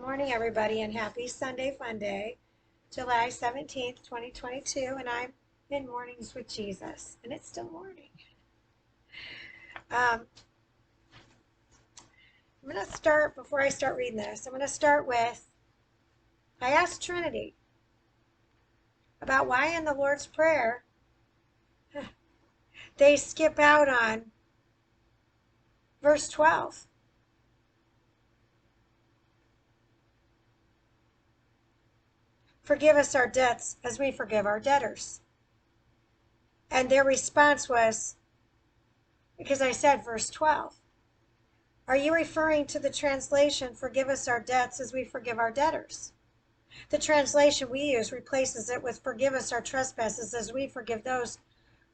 morning, everybody, and happy Sunday Fun Day, July 17th, 2022. And I'm in Mornings with Jesus, and it's still morning. I'm going to start, before I start reading this, I'm going to start with, I asked Trinity about why in the Lord's Prayer they skip out on verse 12. Forgive us our debts as we forgive our debtors. And their response was, because I said verse 12, are you referring to the translation, forgive us our debts as we forgive our debtors? The translation we use replaces it with forgive us our trespasses as we forgive those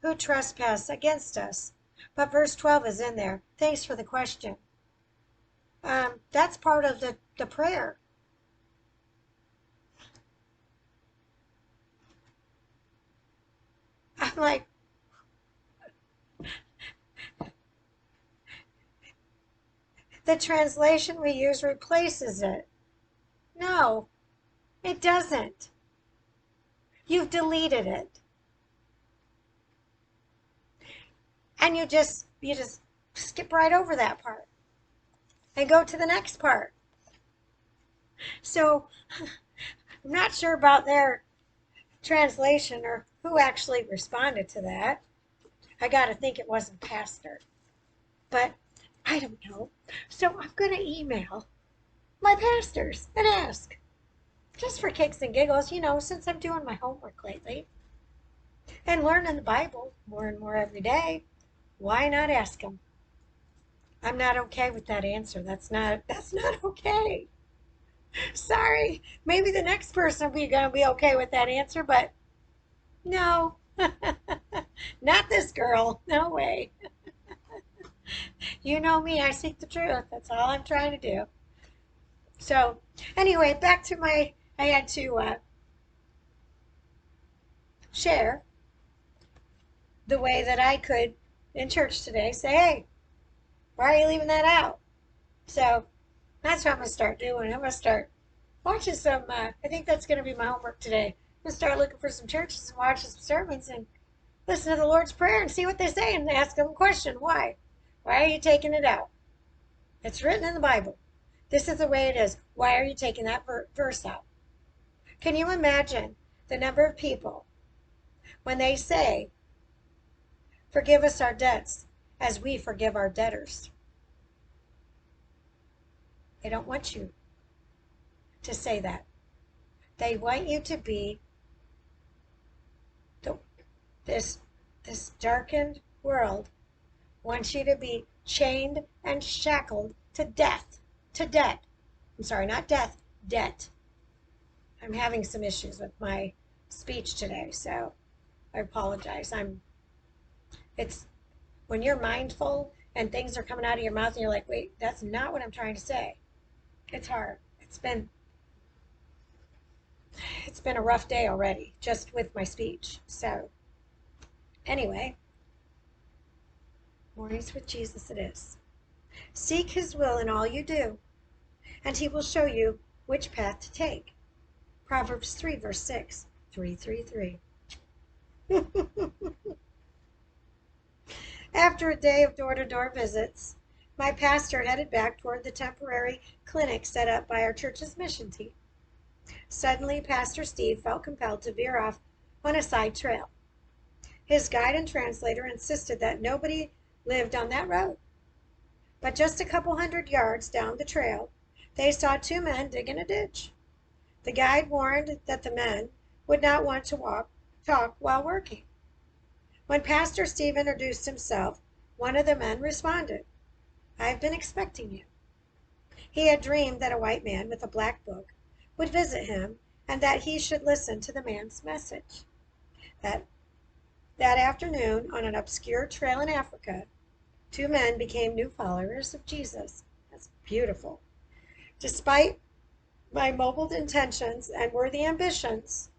who trespass against us. But verse 12 is in there. Thanks for the question. That's part of the prayer. I'm like, the translation we use replaces it. No, it doesn't. You've deleted it. And you just skip right over that part and go to the next part. So I'm not sure about their translation or who actually responded to that. I got to think it wasn't Pastor, but I don't know. So I'm going to email my pastors and ask, just for kicks and giggles, since I'm doing my homework lately and learning the Bible more and more every day, why not ask them? I'm not okay with that answer. That's not okay. Sorry. Maybe the next person will gonna be okay with that answer, but no. Not this girl. No way. You know me, I seek the truth. That's all I'm trying to do. So, anyway, back to I had to share the way that I could in church today. Say, hey, why are you leaving that out? So, that's what I'm going to start doing. I'm going to start watching some, I think that's going to be my homework today. I'm going to start looking for some churches and watching some sermons and listen to the Lord's Prayer and see what they say and ask them a question. Why? Why are you taking it out? It's written in the Bible. This is the way it is. Why are you taking that verse out? Can you imagine the number of people when they say, forgive us our debts as we forgive our debtors? They don't want you to say that. They want you to be this darkened world wants you to be chained and shackled to debt. I'm sorry, not death, debt. I'm having some issues with my speech today, so I apologize. It's when you're mindful and things are coming out of your mouth and you're like, wait, that's not what I'm trying to say. It's hard. It's been a rough day already, just with my speech. So anyway, Mornings with Jesus it is. Seek his will in all you do, and he will show you which path to take. Proverbs 3, verse 6, 333. After a day of door-to-door visits, my pastor headed back toward the temporary clinic set up by our church's mission team. Suddenly, Pastor Steve felt compelled to veer off on a side trail. His guide and translator insisted that nobody lived on that road. But just a couple hundred yards down the trail, they saw two men digging a ditch. The guide warned that the men would not want to talk while working. When Pastor Steve introduced himself, one of the men responded, I've been expecting you. He had dreamed that a white man with a black book would visit him and that he should listen to the man's message. That afternoon, on an obscure trail in Africa, two men became new followers of Jesus. That's beautiful. Despite my mobile intentions and worthy ambitions,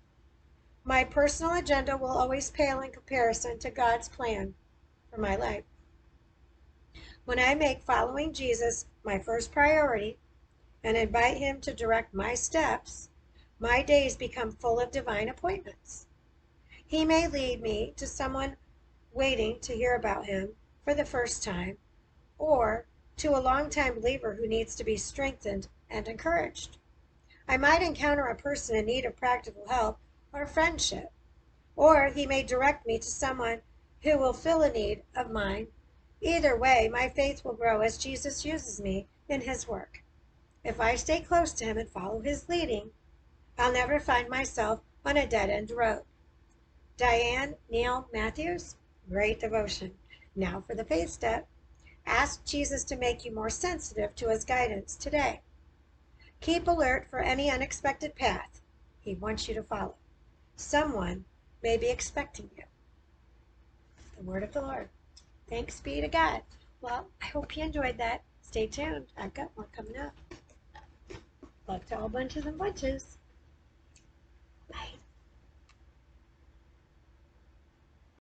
my personal agenda will always pale in comparison to God's plan for my life. When I make following Jesus my first priority, and invite Him to direct my steps, my days become full of divine appointments. He may lead me to someone waiting to hear about Him for the first time, or to a longtime believer who needs to be strengthened and encouraged. I might encounter a person in need of practical help or friendship, or He may direct me to someone who will fill a need of mine. Either way, my faith will grow as Jesus uses me in His work. If I stay close to Him and follow His leading, I'll never find myself on a dead-end road. Diane Neal Matthews, great devotion. Now for the faith step. Ask Jesus to make you more sensitive to His guidance today. Keep alert for any unexpected path He wants you to follow. Someone may be expecting you. The word of the Lord. Thanks be to God. Well, I hope you enjoyed that. Stay tuned. I've got more coming up. Love to all bunches and bunches.